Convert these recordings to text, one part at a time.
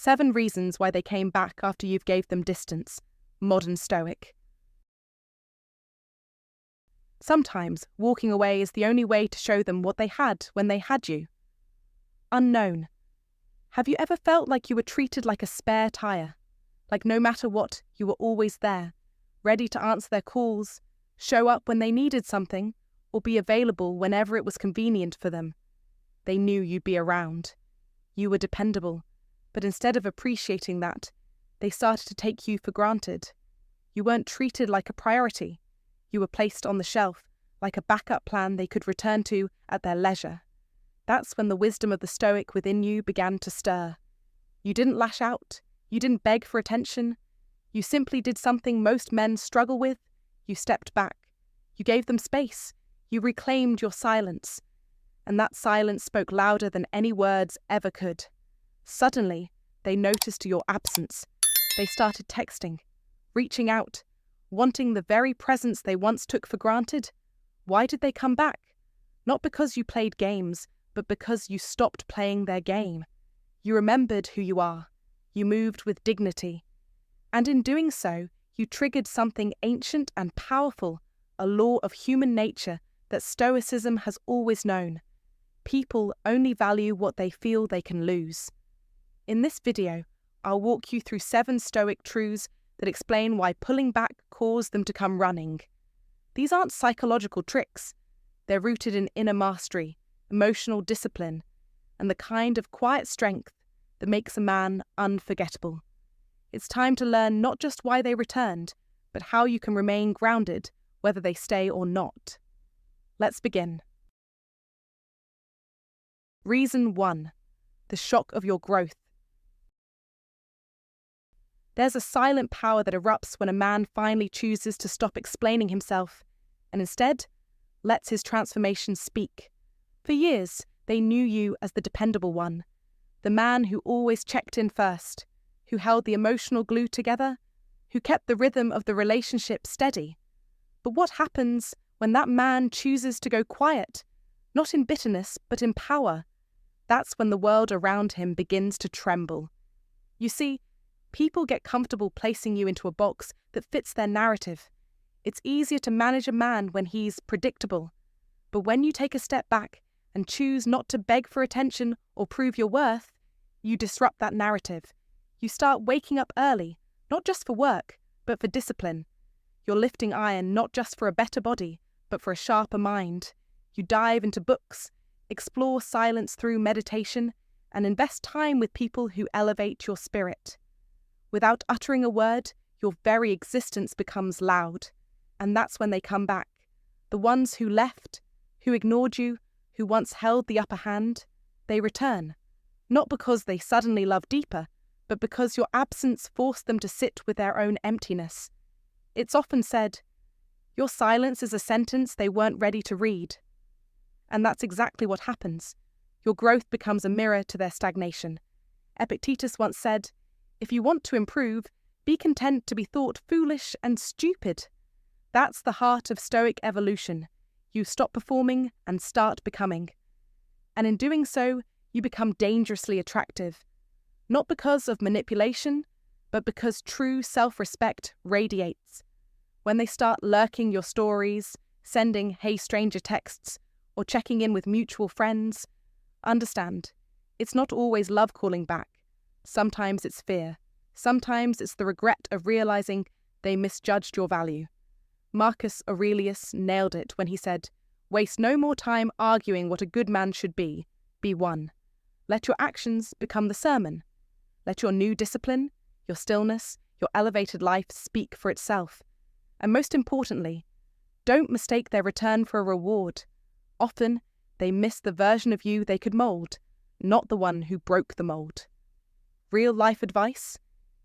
7 reasons why they came back after you've gave them distance. Modern Stoic. Sometimes walking away is the only way to show them what they had when they had you. Unknown. Have you ever felt like you were treated like a spare tire? Like no matter what, you were always there, ready to answer their calls, show up when they needed something, or be available whenever it was convenient for them. They knew you'd be around. You were dependable, but instead of appreciating that, they started to take you for granted. You weren't treated like a priority. You were placed on the shelf, like a backup plan they could return to at their leisure. That's when the wisdom of the Stoic within you began to stir. You didn't lash out. You didn't beg for attention. You simply did something most men struggle with. You stepped back. You gave them space. You reclaimed your silence. And that silence spoke louder than any words ever could. Suddenly, they noticed your absence. They started texting, reaching out, wanting the very presence they once took for granted. Why did they come back? Not because you played games, but because you stopped playing their game. You remembered who you are. You moved with dignity. And in doing so, you triggered something ancient and powerful, a law of human nature that Stoicism has always known. People only value what they feel they can lose. In this video, I'll walk you through 7 Stoic truths that explain why pulling back caused them to come running. These aren't psychological tricks. They're rooted in inner mastery, emotional discipline, and the kind of quiet strength that makes a man unforgettable. It's time to learn not just why they returned, but how you can remain grounded, whether they stay or not. Let's begin. Reason 1. The shock of your growth. There's a silent power that erupts when a man finally chooses to stop explaining himself and instead lets his transformation speak. For years, they knew you as the dependable one, the man who always checked in first, who held the emotional glue together, who kept the rhythm of the relationship steady. But what happens when that man chooses to go quiet, not in bitterness, but in power? That's when the world around him begins to tremble. You see, people get comfortable placing you into a box that fits their narrative. It's easier to manage a man when he's predictable. But when you take a step back and choose not to beg for attention or prove your worth, you disrupt that narrative. You start waking up early, not just for work, but for discipline. You're lifting iron not just for a better body, but for a sharper mind. You dive into books, explore silence through meditation, and invest time with people who elevate your spirit. Without uttering a word, your very existence becomes loud. And that's when they come back. The ones who left, who ignored you, who once held the upper hand, they return. Not because they suddenly love deeper, but because your absence forced them to sit with their own emptiness. It's often said, your silence is a sentence they weren't ready to read. And that's exactly what happens. Your growth becomes a mirror to their stagnation. Epictetus once said, if you want to improve, be content to be thought foolish and stupid. That's the heart of Stoic evolution. You stop performing and start becoming. And in doing so, you become dangerously attractive. Not because of manipulation, but because true self-respect radiates. When they start lurking your stories, sending "Hey stranger" texts, or checking in with mutual friends, understand, it's not always love calling back. Sometimes it's fear. Sometimes it's the regret of realizing they misjudged your value. Marcus Aurelius nailed it when he said, waste no more time arguing what a good man should be one. Let your actions become the sermon. Let your new discipline, your stillness, your elevated life speak for itself. And most importantly, don't mistake their return for a reward. Often, they miss the version of you they could mold, not the one who broke the mold. Real life advice?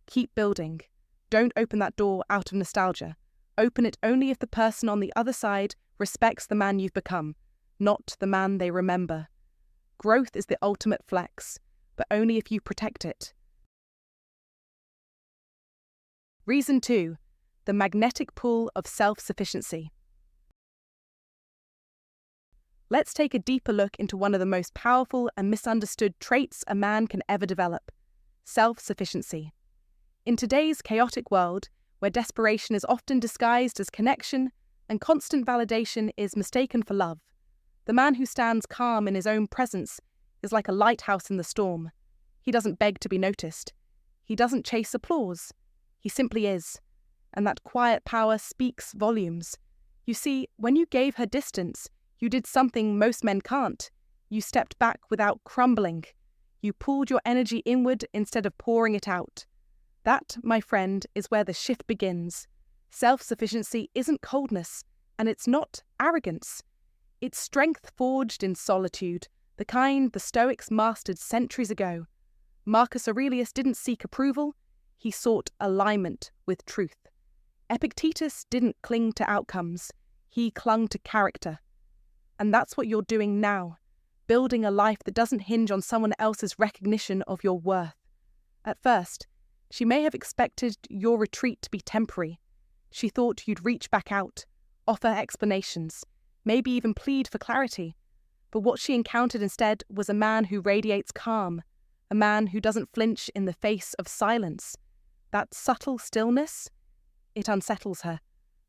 Keep building. Don't open that door out of nostalgia. Open it only if the person on the other side respects the man you've become, not the man they remember. Growth is the ultimate flex, but only if you protect it. Reason 2. The magnetic pull of self-sufficiency. Let's take a deeper look into one of the most powerful and misunderstood traits a man can ever develop: self-sufficiency. In today's chaotic world, where desperation is often disguised as connection and constant validation is mistaken for love, the man who stands calm in his own presence is like a lighthouse in the storm. He doesn't beg to be noticed. He doesn't chase applause. He simply is. And that quiet power speaks volumes. You see, when you gave her distance, you did something most men can't. You stepped back without crumbling. You pulled your energy inward instead of pouring it out. That, my friend, is where the shift begins. Self-sufficiency isn't coldness, and it's not arrogance. It's strength forged in solitude, the kind the Stoics mastered centuries ago. Marcus Aurelius didn't seek approval, he sought alignment with truth. Epictetus didn't cling to outcomes, he clung to character. And that's what you're doing now, building a life that doesn't hinge on someone else's recognition of your worth. At first, she may have expected your retreat to be temporary. She thought you'd reach back out, offer explanations, maybe even plead for clarity. But what she encountered instead was a man who radiates calm, a man who doesn't flinch in the face of silence. That subtle stillness, it unsettles her.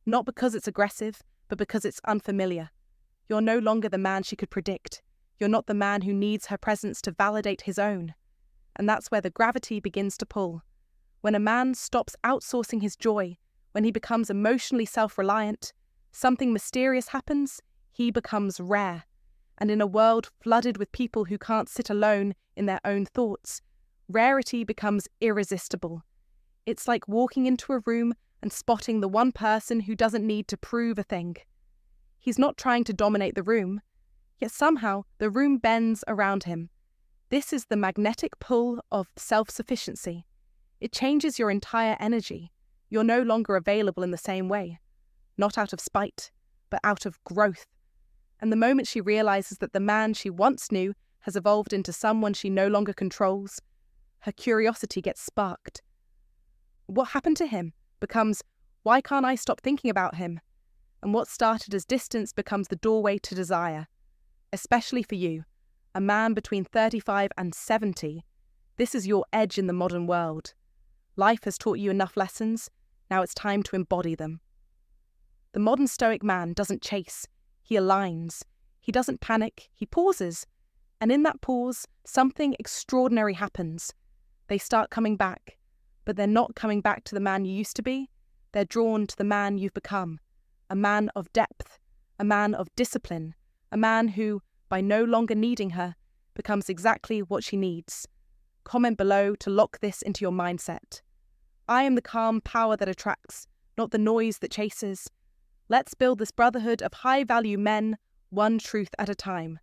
Not because it's aggressive, but because it's unfamiliar. You're no longer the man she could predict. You're not the man who needs her presence to validate his own. And that's where the gravity begins to pull. When a man stops outsourcing his joy, when he becomes emotionally self-reliant, something mysterious happens, he becomes rare. And in a world flooded with people who can't sit alone in their own thoughts, rarity becomes irresistible. It's like walking into a room and spotting the one person who doesn't need to prove a thing. He's not trying to dominate the room, yet somehow the room bends around him. This is the magnetic pull of self-sufficiency. It changes your entire energy. You're no longer available in the same way. Not out of spite, but out of growth. And the moment she realizes that the man she once knew has evolved into someone she no longer controls, her curiosity gets sparked. What happened to him becomes, why can't I stop thinking about him? And what started as distance becomes the doorway to desire. Especially for you, a man between 35 and 70, this is your edge in the modern world. Life has taught you enough lessons, now it's time to embody them. The modern Stoic man doesn't chase, he aligns. He doesn't panic, he pauses. And in that pause, something extraordinary happens. They start coming back, but they're not coming back to the man you used to be. They're drawn to the man you've become. A man of depth, a man of discipline, a man who, by no longer needing her, becomes exactly what she needs. Comment below to lock this into your mindset. I am the calm power that attracts, not the noise that chases. Let's build this brotherhood of high-value men, one truth at a time.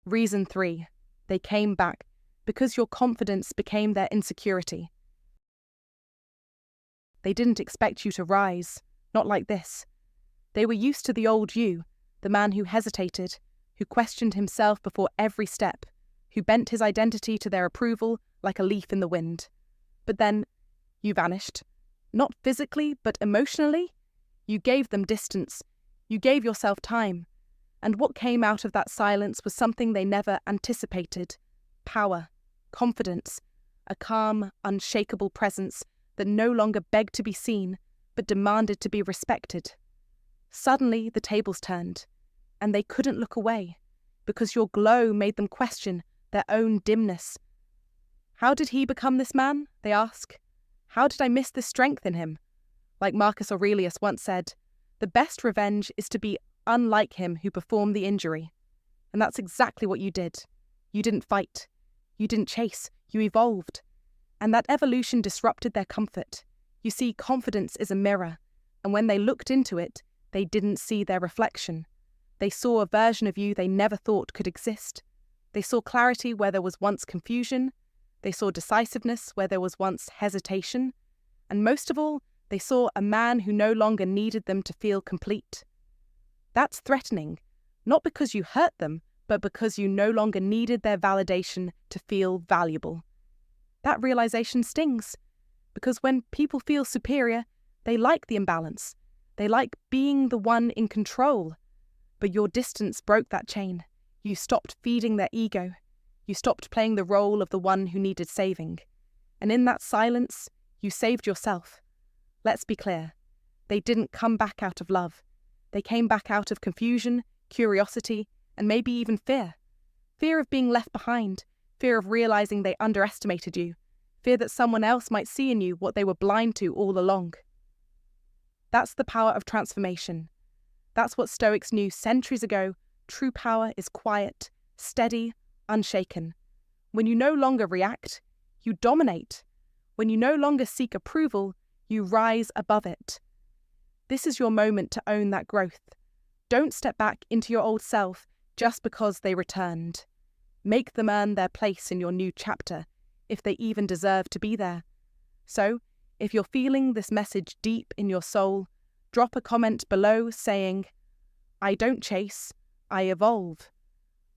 Reason 3. They came back because your confidence became their insecurity. They didn't expect you to rise, not like this. They were used to the old you, the man who hesitated, who questioned himself before every step, who bent his identity to their approval like a leaf in the wind. But then, you vanished. Not physically, but emotionally. You gave them distance. You gave yourself time. And what came out of that silence was something they never anticipated. Power, confidence, a calm, unshakable presence that no longer begged to be seen, but demanded to be respected. Suddenly, the tables turned, and they couldn't look away, because your glow made them question their own dimness. How did he become this man? They ask. How did I miss this strength in him? Like Marcus Aurelius once said, the best revenge is to be unlike him who performed the injury. And that's exactly what you did. You didn't fight. You didn't chase. You evolved. And that evolution disrupted their comfort. You see, confidence is a mirror, and when they looked into it, they didn't see their reflection. They saw a version of you they never thought could exist. They saw clarity where there was once confusion. They saw decisiveness where there was once hesitation. And most of all, they saw a man who no longer needed them to feel complete. That's threatening, not because you hurt them, but because you no longer needed their validation to feel valuable. That realization stings, because when people feel superior, they like the imbalance. They like being the one in control. But your distance broke that chain. You stopped feeding their ego. You stopped playing the role of the one who needed saving. And in that silence, you saved yourself. Let's be clear. They didn't come back out of love. They came back out of confusion, curiosity, and maybe even fear. Fear of being left behind, fear of realizing they underestimated you, fear that someone else might see in you what they were blind to all along. That's the power of transformation. That's what Stoics knew centuries ago. True power is quiet, steady, unshaken. When you no longer react, you dominate. When you no longer seek approval, you rise above it. This is your moment to own that growth. Don't step back into your old self just because they returned. Make them earn their place in your new chapter, if they even deserve to be there. So, if you're feeling this message deep in your soul, drop a comment below saying, "I don't chase, I evolve."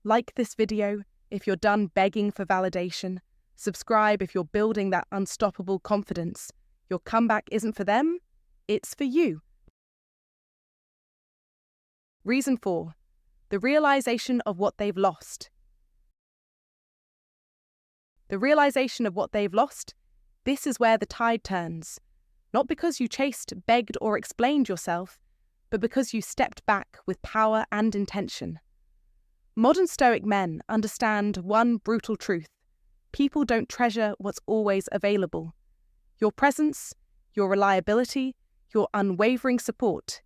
Like this video if you're done begging for validation. Subscribe if you're building that unstoppable confidence. Your comeback isn't for them, it's for you. Reason 4. The realization of what they've lost. The realization of what they've lost, this is where the tide turns. Not because you chased, begged, or explained yourself, but because you stepped back with power and intention. Modern Stoic men understand one brutal truth. People don't treasure what's always available. Your presence, your reliability, your unwavering support.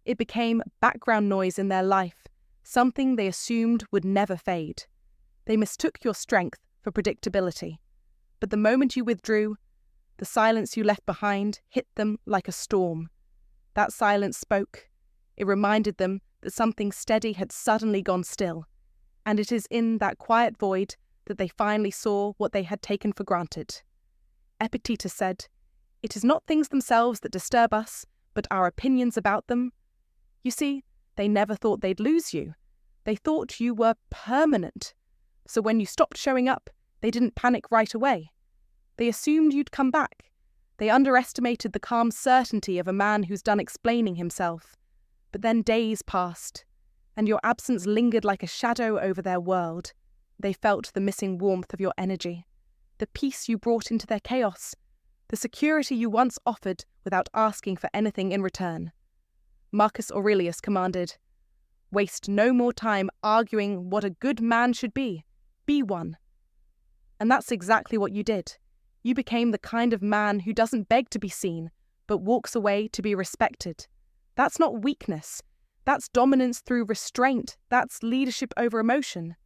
It became background noise in their life, something they assumed would never fade. They mistook your strength for predictability. But the moment you withdrew, the silence you left behind hit them like a storm. That silence spoke. It reminded them that something steady had suddenly gone still. And it is in that quiet void that they finally saw what they had taken for granted. Epictetus said, "It is not things themselves that disturb us, but our opinions about them." You see, they never thought they'd lose you. They thought you were permanent. So when you stopped showing up, they didn't panic right away. They assumed you'd come back. They underestimated the calm certainty of a man who's done explaining himself. But then days passed, and your absence lingered like a shadow over their world. They felt the missing warmth of your energy, the peace you brought into their chaos, the security you once offered without asking for anything in return. Marcus Aurelius commanded, "Waste no more time arguing what a good man should be. Be one." And that's exactly what you did. You became the kind of man who doesn't beg to be seen, but walks away to be respected. That's not weakness. That's dominance through restraint. That's leadership over emotion.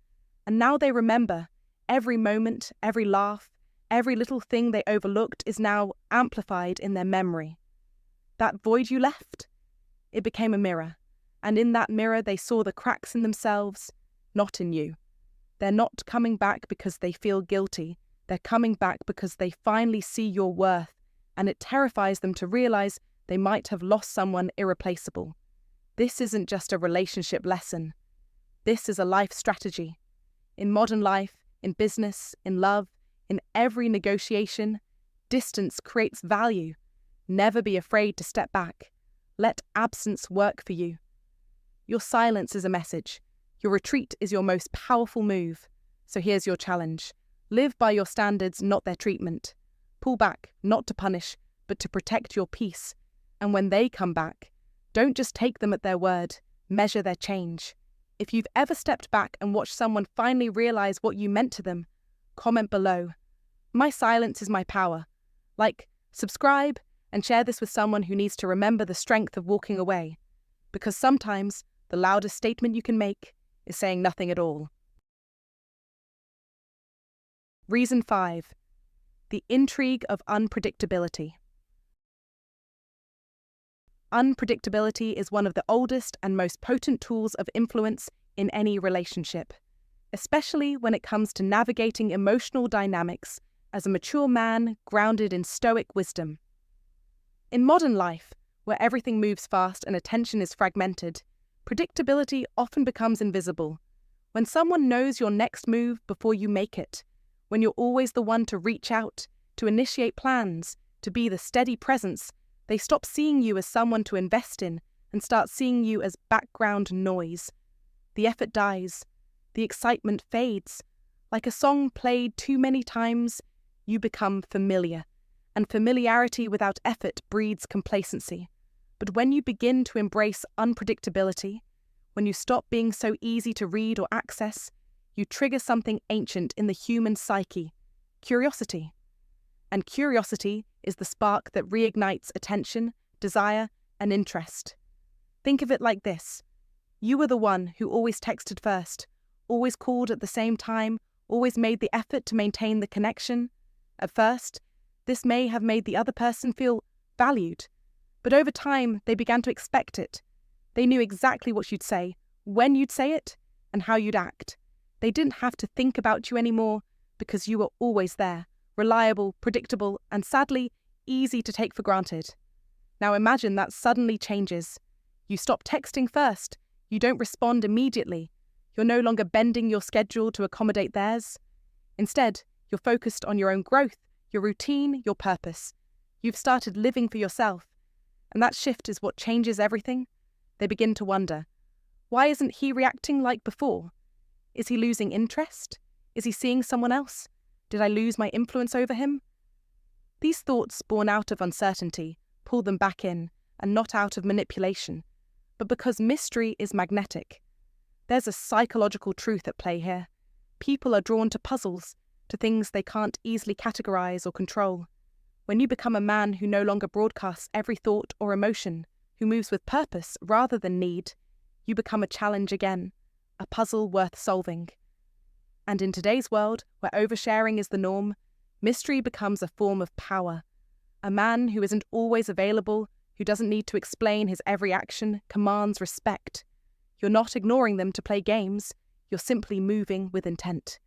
And now they remember every moment, every laugh, every little thing they overlooked is now amplified in their memory. That void you left, it became a mirror. And in that mirror, they saw the cracks in themselves, not in you. They're not coming back because they feel guilty. They're coming back because they finally see your worth, and it terrifies them to realize they might have lost someone irreplaceable. This isn't just a relationship lesson. This is a life strategy. In modern life, in business, in love, in every negotiation, distance creates value. Never be afraid to step back. Let absence work for you. Your silence is a message. Your retreat is your most powerful move. So here's your challenge. Live by your standards, not their treatment. Pull back, not to punish, but to protect your peace. And when they come back, don't just take them at their word, measure their change. If you've ever stepped back and watched someone finally realize what you meant to them, comment below. My silence is my power. Like, subscribe, and share this with someone who needs to remember the strength of walking away. Because sometimes the loudest statement you can make is saying nothing at all. Reason 5. The intrigue of unpredictability. Unpredictability is one of the oldest and most potent tools of influence in any relationship, especially when it comes to navigating emotional dynamics as a mature man grounded in Stoic wisdom. In modern life, where everything moves fast and attention is fragmented, predictability often becomes invisible. When someone knows your next move before you make it, when you're always the one to reach out, to initiate plans, to be the steady presence, they stop seeing you as someone to invest in and start seeing you as background noise. The effort dies. The excitement fades. Like a song played too many times, you become familiar, and familiarity without effort breeds complacency. But when you begin to embrace unpredictability, when you stop being so easy to read or access, you trigger something ancient in the human psyche: curiosity. And curiosity is the spark that reignites attention, desire, and interest. Think of it like this. You were the one who always texted first, always called at the same time, always made the effort to maintain the connection. At first, this may have made the other person feel valued, but over time they began to expect it. They knew exactly what you'd say, when you'd say it, and how you'd act. They didn't have to think about you anymore because you were always there, reliable, predictable, and sadly, easy to take for granted. Now imagine that suddenly changes. You stop texting first. You don't respond immediately. You're no longer bending your schedule to accommodate theirs. Instead, you're focused on your own growth, your routine, your purpose. You've started living for yourself. And that shift is what changes everything. They begin to wonder, why isn't he reacting like before? Is he losing interest? Is he seeing someone else? Did I lose my influence over him? These thoughts, born out of uncertainty, pull them back in, and not out of manipulation, but because mystery is magnetic. There's a psychological truth at play here. People are drawn to puzzles, to things they can't easily categorize or control. When you become a man who no longer broadcasts every thought or emotion, who moves with purpose rather than need, you become a challenge again, a puzzle worth solving. And in today's world, where oversharing is the norm, mystery becomes a form of power. A man who isn't always available, who doesn't need to explain his every action, commands respect. You're not ignoring them to play games, you're simply moving with intent.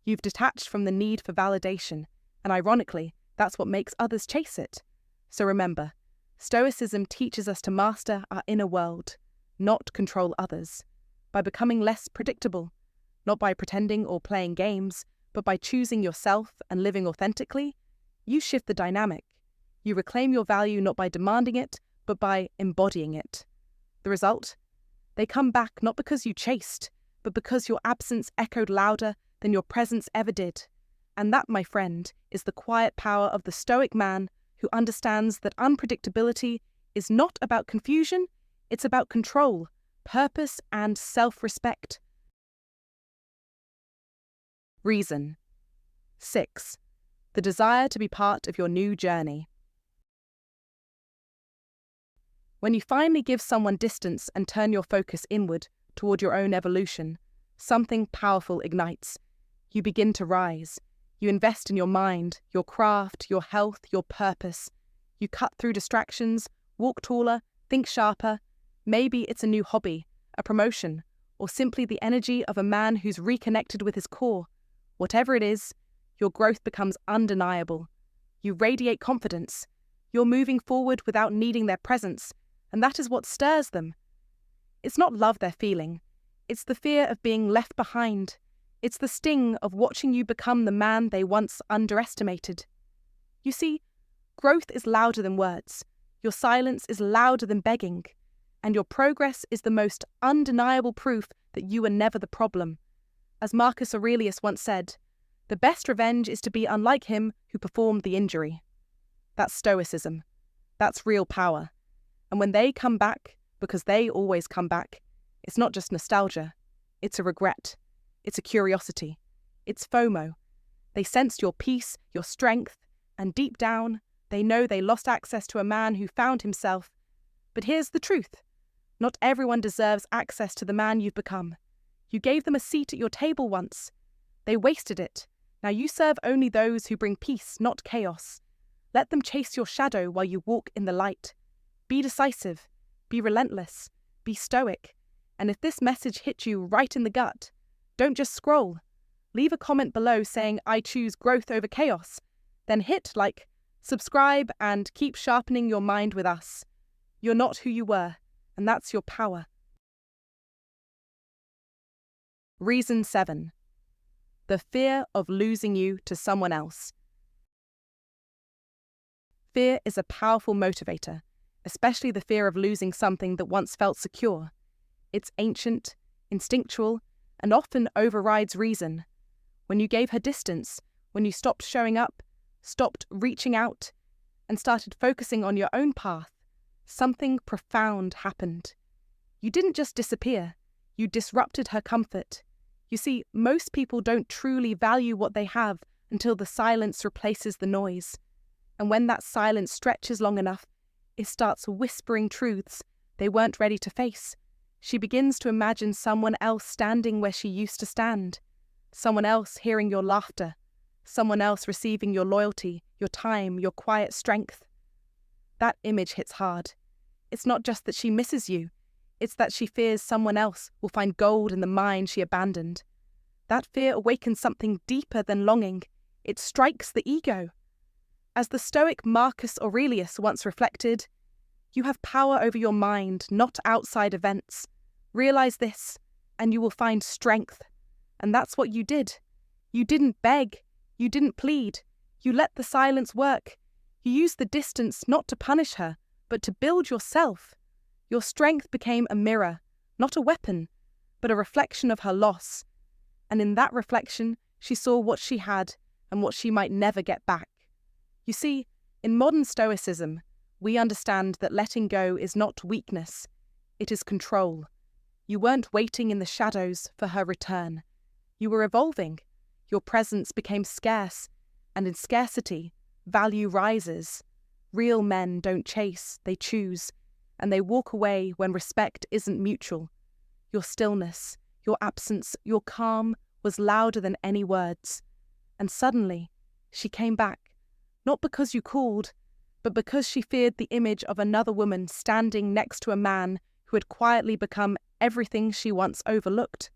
You've detached from the need for validation, and ironically, that's what makes others chase it. So remember, Stoicism teaches us to master our inner world, not control others, by becoming less predictable, not by pretending or playing games, but by choosing yourself and living authentically. You shift the dynamic. You reclaim your value not by demanding it, but by embodying it. The result? They come back not because you chased, but because your absence echoed louder than your presence ever did. And that, my friend, is the quiet power of the Stoic man who understands that unpredictability is not about confusion, it's about control, purpose, and self-respect. Reason. 6. The desire to be part of your new journey. When you finally give someone distance and turn your focus inward toward your own evolution, something powerful ignites. You begin to rise. You invest in your mind, your craft, your health, your purpose. You cut through distractions, walk taller, think sharper. Maybe it's a new hobby, a promotion, or simply the energy of a man who's reconnected with his core. Whatever it is, your growth becomes undeniable. You radiate confidence. You're moving forward without needing their presence, and that is what stirs them. It's not love they're feeling. It's the fear of being left behind. It's the sting of watching you become the man they once underestimated. You see, growth is louder than words. Your silence is louder than begging. And your progress is the most undeniable proof that you were never the problem. As Marcus Aurelius once said, the best revenge is to be unlike him who performed the injury. That's Stoicism. That's real power. And when they come back, because they always come back, it's not just nostalgia. It's a regret. It's a curiosity. It's FOMO. They sensed your peace, your strength, and deep down, they know they lost access to a man who found himself. But here's the truth. Not everyone deserves access to the man you've become. You gave them a seat at your table once. They wasted it. Now you serve only those who bring peace, not chaos. Let them chase your shadow while you walk in the light. Be decisive. Be relentless. Be stoic. And if this message hit you right in the gut, don't just scroll. Leave a comment below saying, I choose growth over chaos. Then hit like, subscribe, and keep sharpening your mind with us. You're not who you were, and that's your power. Reason 7. The fear of losing you to someone else. Fear is a powerful motivator, especially the fear of losing something that once felt secure. It's ancient, instinctual, and often overrides reason. when you gave her distance, when you stopped showing up, stopped reaching out, and started focusing on your own path, something profound happened. You didn't just disappear, you disrupted her comfort. You see, most people don't truly value what they have until the silence replaces the noise. And when that silence stretches long enough, it starts whispering truths they weren't ready to face. She begins to imagine someone else standing where she used to stand, someone else hearing your laughter, someone else receiving your loyalty, your time, your quiet strength. That image hits hard. It's not just that she misses you, it's that she fears someone else will find gold in the mine she abandoned. That fear awakens something deeper than longing. It strikes the ego. As the Stoic Marcus Aurelius once reflected, you have power over your mind, not outside events. Realize this, and you will find strength. And that's what you did. You didn't beg. You didn't plead. You let the silence work. You used the distance not to punish her, but to build yourself. Your strength became a mirror, not a weapon, but a reflection of her loss. And in that reflection, she saw what she had and what she might never get back. You see, in modern Stoicism, we understand that letting go is not weakness, it is control. You weren't waiting in the shadows for her return. You were evolving. Your presence became scarce, and in scarcity, value rises. Real men don't chase, they choose, and they walk away when respect isn't mutual. Your stillness, your absence, your calm was louder than any words. And suddenly, she came back, not because you called, but because she feared the image of another woman standing next to a man who had quietly become everything she once overlooked.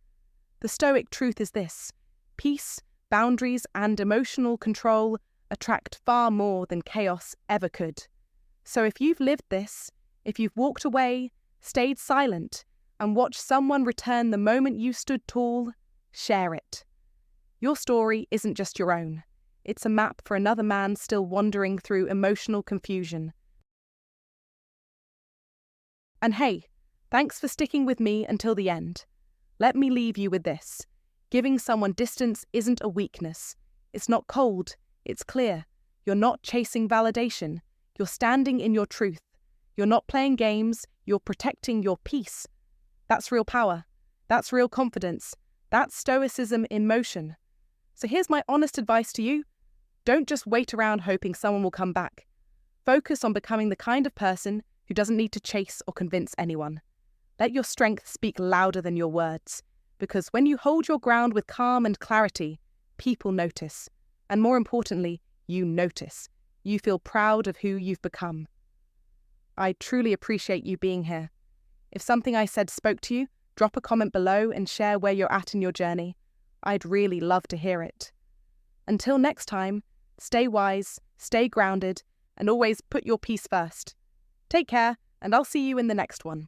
The Stoic truth is this: peace, boundaries, and emotional control attract far more than chaos ever could. So if you've lived this, if you've walked away, stayed silent, and watched someone return the moment you stood tall, share it. Your story isn't just your own. It's a map for another man still wandering through emotional confusion. And hey, thanks for sticking with me until the end. Let me leave you with this. Giving someone distance isn't a weakness. It's not cold, it's clear. You're not chasing validation. You're standing in your truth. You're not playing games, you're protecting your peace. That's real power. That's real confidence. That's Stoicism in motion. So here's my honest advice to you. Don't just wait around hoping someone will come back. Focus on becoming the kind of person who doesn't need to chase or convince anyone. Let your strength speak louder than your words, because when you hold your ground with calm and clarity, people notice. And more importantly, you notice. You feel proud of who you've become. I truly appreciate you being here. If something I said spoke to you, drop a comment below and share where you're at in your journey. I'd really love to hear it. Until next time, stay wise, stay grounded, and always put your peace first. Take care, and I'll see you in the next one.